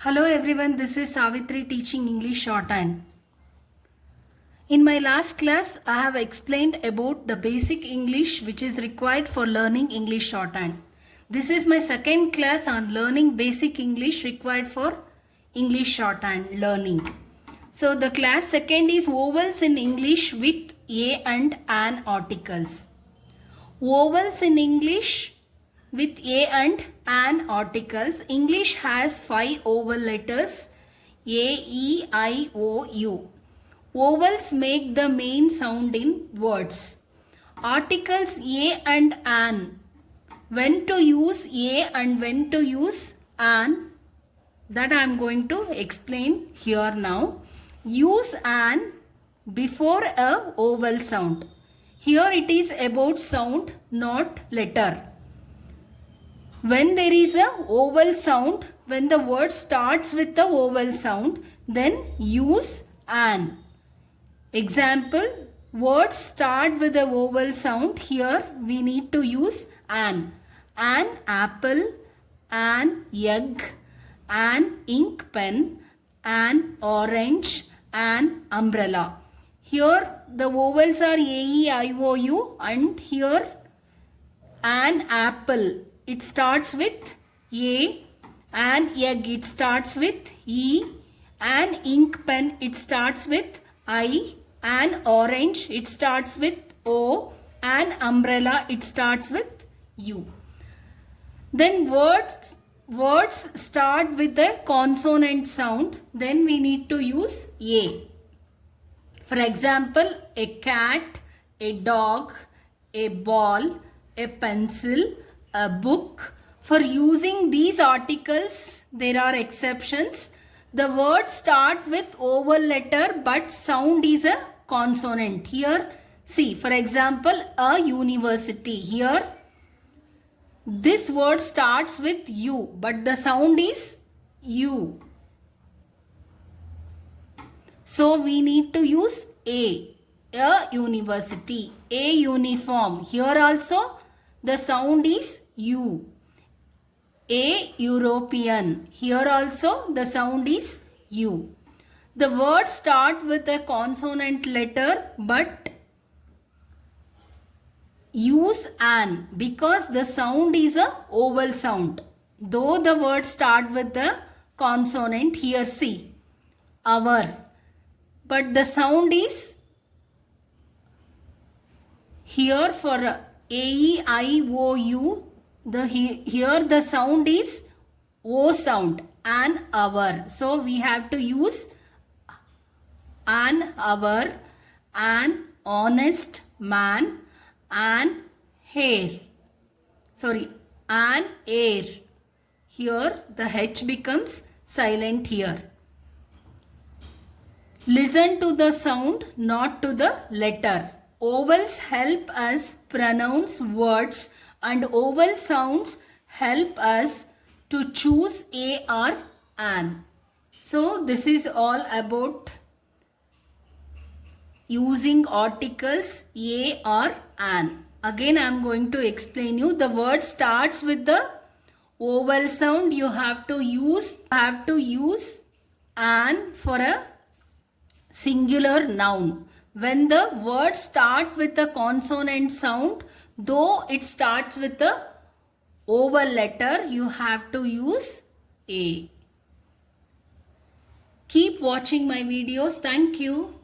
Hello everyone, this is Savitri teaching English Shorthand. In my last class, I have explained about the basic English which is required for learning English Shorthand. This is my second class on learning basic English required for English Shorthand learning. So the class second is vowels in English with a and an articles. Vowels in English with a and an articles. English has 5 vowel letters a, e, I, o, u. Vowels make the main sound in words. Articles a and an. When to use a and when to use an, that I am going to explain here now. Use an before a vowel sound. Here it is about sound, not letter. When there is a vowel sound, when the word starts with the vowel sound, then use an. Example, words start with a vowel sound. Here we need to use an. An apple, an egg, an ink pen, an orange, an umbrella. Here the vowels are a, e, I, o, u, and here an apple, it starts with a, an egg, it starts with e, an ink pen, it starts with I, an orange, it starts with o, an umbrella, it starts with u. Then words start with the consonant sound, then we need to use a. For example, a cat, a dog, a ball, a pencil, a book. For using these articles, there are exceptions. The words start with vowel letter but sound is a consonant. Here, see, for example, a university. Here, this word starts with U but the sound is U. So, we need to use a university, a uniform. Here also, the sound is U. A European. Here also the sound is U. The words start with a consonant letter but use an because the sound is a vowel sound. Though the words start with the consonant, here see, our, but the sound is here for a, e, I, o, u. Here the sound is O sound, an hour. So we have to use an hour, an honest man, an hair. Sorry, an air. Here the H becomes silent here. Listen to the sound, not to the letter. Vowels help us pronounce words and vowel sounds help us to choose a or an. So this is all about using articles a or an. Again I am going to explain you. The word starts with the vowel sound. You have to use an for a singular noun. When the words start with a consonant sound, though it starts with a vowel letter, you have to use a. Keep watching my videos. Thank you.